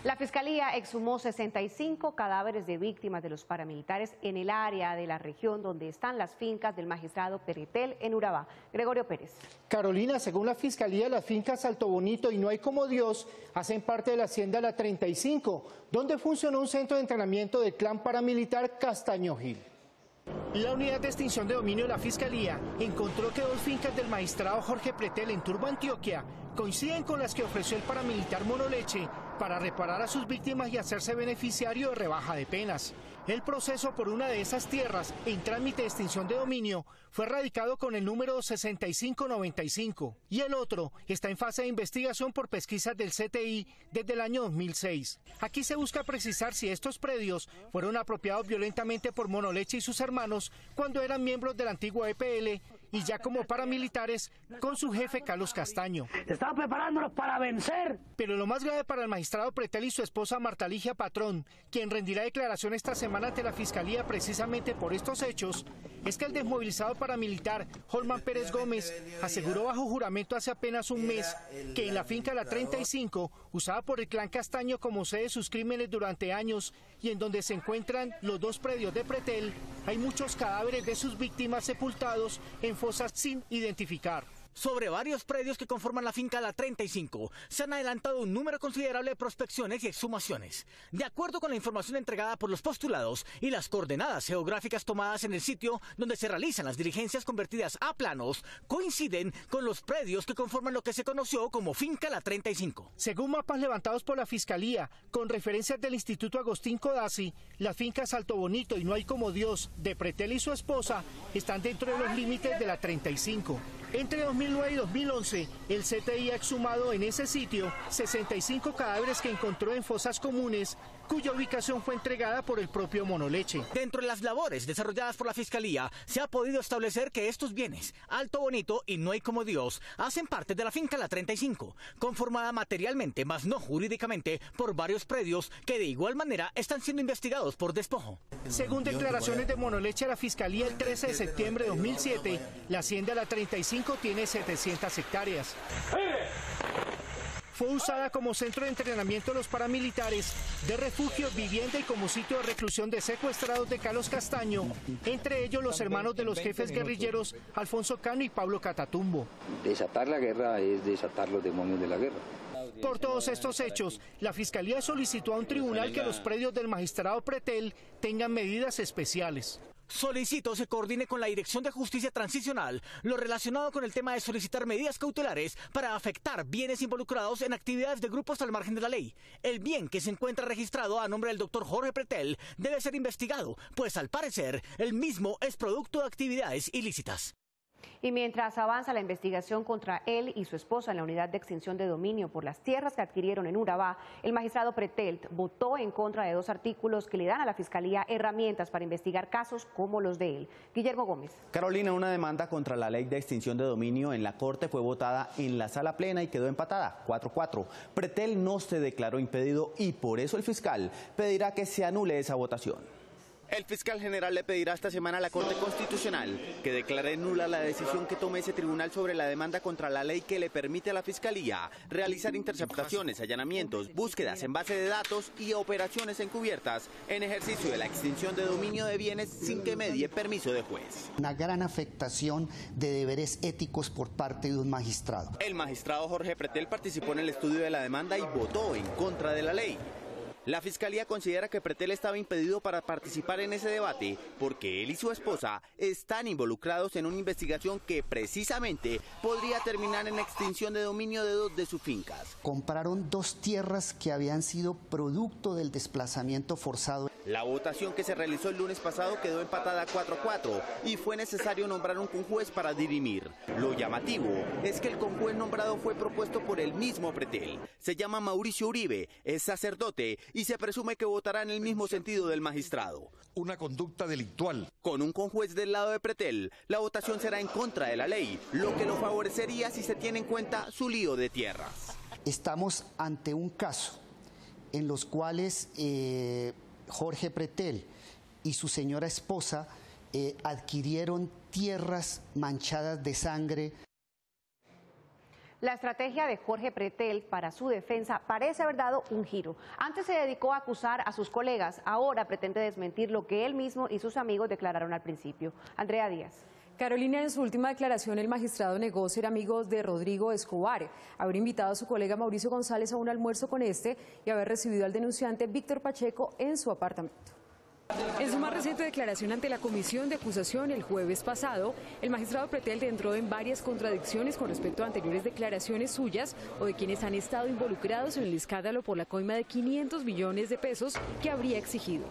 La Fiscalía exhumó 65 cadáveres de víctimas de los paramilitares en el área de la región donde están las fincas del magistrado Pretel en Urabá. Gregorio Pérez. Carolina, según la Fiscalía, las fincas Alto Bonito y No Hay Como Dios hacen parte de la hacienda La 35, donde funcionó un centro de entrenamiento del clan paramilitar Castaño Gil. La unidad de extinción de dominio de la Fiscalía encontró que 2 fincas del magistrado Jorge Pretel en Turbo, Antioquia, coinciden con las que ofreció el paramilitar Monoleche para reparar a sus víctimas y hacerse beneficiario de rebaja de penas. El proceso por una de esas tierras en trámite de extinción de dominio fue radicado con el número 6595 y el otro está en fase de investigación por pesquisas del CTI desde el año 2006. Aquí se busca precisar si estos predios fueron apropiados violentamente por Monoleche y sus hermanos cuando eran miembros del antiguo EPL y ya como paramilitares con su jefe Carlos Castaño. Estaban preparándonos para vencer. Pero lo más grave para el magistrado Pretel y su esposa Marta Ligia Patrón, quien rendirá declaración esta semana ante la Fiscalía precisamente por estos hechos, es que el desmovilizado paramilitar Holman Pérez Gómez aseguró bajo juramento hace apenas un mes que en la finca La 35, usada por el clan Castaño como sede de sus crímenes durante años y en donde se encuentran los 2 predios de Pretel, hay muchos cadáveres de sus víctimas sepultados en fosas sin identificar. Sobre varios predios que conforman la finca La 35, se han adelantado un número considerable de prospecciones y exhumaciones. De acuerdo con la información entregada por los postulados y las coordenadas geográficas tomadas en el sitio donde se realizan las diligencias convertidas a planos, coinciden con los predios que conforman lo que se conoció como finca La 35. Según mapas levantados por la Fiscalía, con referencias del Instituto Agustín Codazzi, las fincas Alto Bonito y No Hay Como Dios de Pretel y su esposa están dentro de los límites de La 35. Entre 2009 y 2011, el CTI ha exhumado en ese sitio 65 cadáveres que encontró en fosas comunes, cuya ubicación fue entregada por el propio Monoleche. Dentro de las labores desarrolladas por la Fiscalía, se ha podido establecer que estos bienes, Alto Bonito y No Hay Como Dios, hacen parte de la finca La 35, conformada materialmente, mas no jurídicamente, por varios predios que de igual manera están siendo investigados por despojo. Según declaraciones de Monoleche a la Fiscalía el 13 de septiembre de 2007, la hacienda La 35 tiene 700 hectáreas. Fue usada como centro de entrenamiento de los paramilitares, de refugio, vivienda y como sitio de reclusión de secuestrados de Carlos Castaño, entre ellos los hermanos de los jefes guerrilleros Alfonso Cano y Pablo Catatumbo. Desatar la guerra es desatar los demonios de la guerra. Por todos estos hechos, la Fiscalía solicitó a un tribunal que los predios del magistrado Pretel tengan medidas especiales. Solicito se coordine con la Dirección de Justicia Transicional lo relacionado con el tema de solicitar medidas cautelares para afectar bienes involucrados en actividades de grupos al margen de la ley. El bien que se encuentra registrado a nombre del doctor Jorge Pretel debe ser investigado, pues al parecer el mismo es producto de actividades ilícitas. Y mientras avanza la investigación contra él y su esposa en la unidad de extinción de dominio por las tierras que adquirieron en Urabá, el magistrado Pretel votó en contra de 2 artículos que le dan a la Fiscalía herramientas para investigar casos como los de él. Guillermo Gómez. Carolina, una demanda contra la ley de extinción de dominio en la Corte fue votada en la sala plena y quedó empatada, 4-4. Pretel no se declaró impedido y por eso el fiscal pedirá que se anule esa votación. El fiscal general le pedirá esta semana a la Corte Constitucional que declare nula la decisión que tome ese tribunal sobre la demanda contra la ley que le permite a la Fiscalía realizar interceptaciones, allanamientos, búsquedas en base de datos y operaciones encubiertas en ejercicio de la extinción de dominio de bienes sin que medie permiso de juez. Una gran afectación de deberes éticos por parte de un magistrado. El magistrado Jorge Pretel participó en el estudio de la demanda y votó en contra de la ley. La Fiscalía considera que Pretel estaba impedido para participar en ese debate porque él y su esposa están involucrados en una investigación que precisamente podría terminar en extinción de dominio de 2 de sus fincas. Compraron 2 tierras que habían sido producto del desplazamiento forzado. La votación que se realizó el lunes pasado quedó empatada 4-4 y fue necesario nombrar un conjuez para dirimir. Lo llamativo es que el conjuez nombrado fue propuesto por el mismo Pretel. Se llama Mauricio Uribe, es sacerdote y se presume que votará en el mismo sentido del magistrado. Una conducta delictual. Con un conjuez del lado de Pretel, la votación será en contra de la ley, lo que lo favorecería si se tiene en cuenta su lío de tierras. Estamos ante un caso en los cuales Jorge Pretel y su señora esposa adquirieron tierras manchadas de sangre. La estrategia de Jorge Pretel para su defensa parece haber dado un giro. Antes se dedicó a acusar a sus colegas, ahora pretende desmentir lo que él mismo y sus amigos declararon al principio. Andrea Díaz. Carolina, en su última declaración, el magistrado negó ser amigo de Rodrigo Escobar, haber invitado a su colega Mauricio González a un almuerzo con este y haber recibido al denunciante Víctor Pacheco en su apartamento. En su más reciente declaración ante la comisión de acusación el jueves pasado, el magistrado Pretel entró en varias contradicciones con respecto a anteriores declaraciones suyas o de quienes han estado involucrados en el escándalo por la coima de 500 millones de pesos que habría exigido.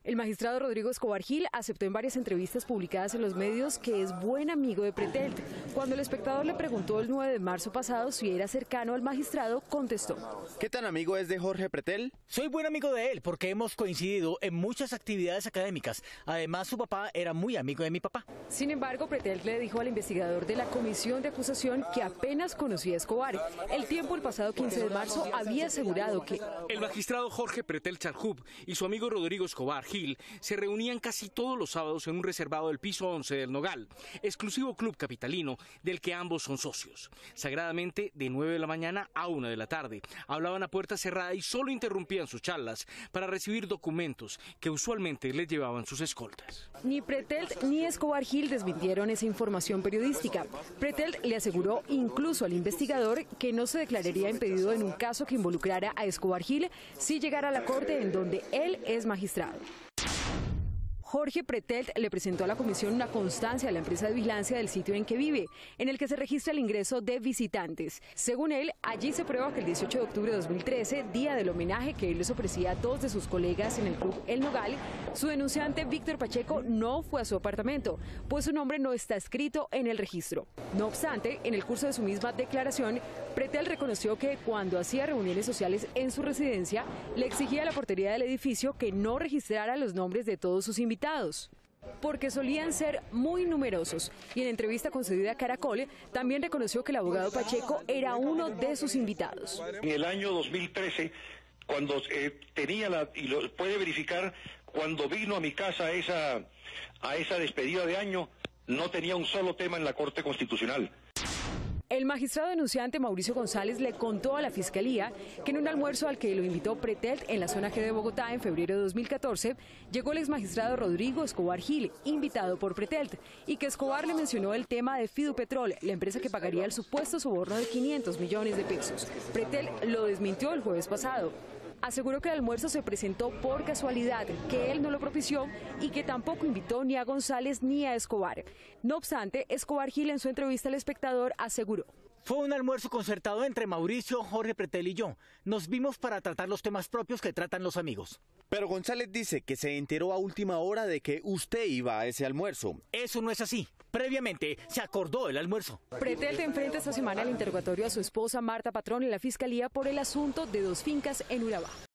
El magistrado Rodrigo Escobar Gil aceptó en varias entrevistas publicadas en los medios que es buen amigo de Pretel. Cuando el espectador le preguntó el 9 de marzo pasado si era cercano al magistrado, contestó: ¿Qué tan amigo es de Jorge Pretel? Soy buen amigo de él porque hemos coincidido en muchas actividades académicas. Además, su papá era muy amigo de mi papá. Sin embargo, Pretel le dijo al investigador de la comisión de acusación que apenas conocía a Escobar. El tiempo, el pasado 15 de marzo, había asegurado que el magistrado Jorge Pretel Charhub y su amigo Rodrigo Escobar Gil se reunían casi todos los sábados en un reservado del piso 11 del Nogal, exclusivo club capitalino del que ambos son socios. Sagradamente, de 9 de la mañana a 1 de la tarde, hablaban a puerta cerrada y solo interrumpían sus charlas para recibir documentos que usualmente les llevaban sus escoltas. Ni Pretel ni Escobar Gil desmintieron esa información periodística. Pretel le aseguró incluso al investigador que no se declararía impedido en un caso que involucrara a Escobar Gil si llegara a la corte en donde él es magistrado. Jorge Pretel le presentó a la comisión una constancia de la empresa de vigilancia del sitio en que vive, en el que se registra el ingreso de visitantes. Según él, allí se prueba que el 18 de octubre de 2013, día del homenaje que él les ofrecía a dos de sus colegas en el club El Nogal, su denunciante Víctor Pacheco no fue a su apartamento, pues su nombre no está escrito en el registro. No obstante, en el curso de su misma declaración, Pretel reconoció que cuando hacía reuniones sociales en su residencia, le exigía a la portería del edificio que no registrara los nombres de todos sus invitados, porque solían ser muy numerosos. Y en entrevista concedida a Caracol, también reconoció que el abogado Pacheco era uno de sus invitados. En el año 2013, cuando y lo puede verificar, cuando vino a mi casa a esa despedida de año, no tenía un solo tema en la Corte Constitucional. El magistrado denunciante Mauricio González le contó a la Fiscalía que en un almuerzo al que lo invitó Pretel en la zona G de Bogotá en febrero de 2014, llegó el exmagistrado Rodrigo Escobar Gil, invitado por Pretel, y que Escobar le mencionó el tema de Fidupetrol, la empresa que pagaría el supuesto soborno de 500 millones de pesos. Pretel lo desmintió el jueves pasado. Aseguró que el almuerzo se presentó por casualidad, que él no lo propició y que tampoco invitó ni a González ni a Escobar. No obstante, Escobar Gil en su entrevista al Espectador aseguró: fue un almuerzo concertado entre Mauricio, Jorge Pretel y yo. Nos vimos para tratar los temas propios que tratan los amigos. Pero González dice que se enteró a última hora de que usted iba a ese almuerzo. Eso no es así. Previamente se acordó el almuerzo. Pretel enfrenta esta semana el interrogatorio a su esposa Marta Patrón en la Fiscalía por el asunto de dos fincas en Urabá.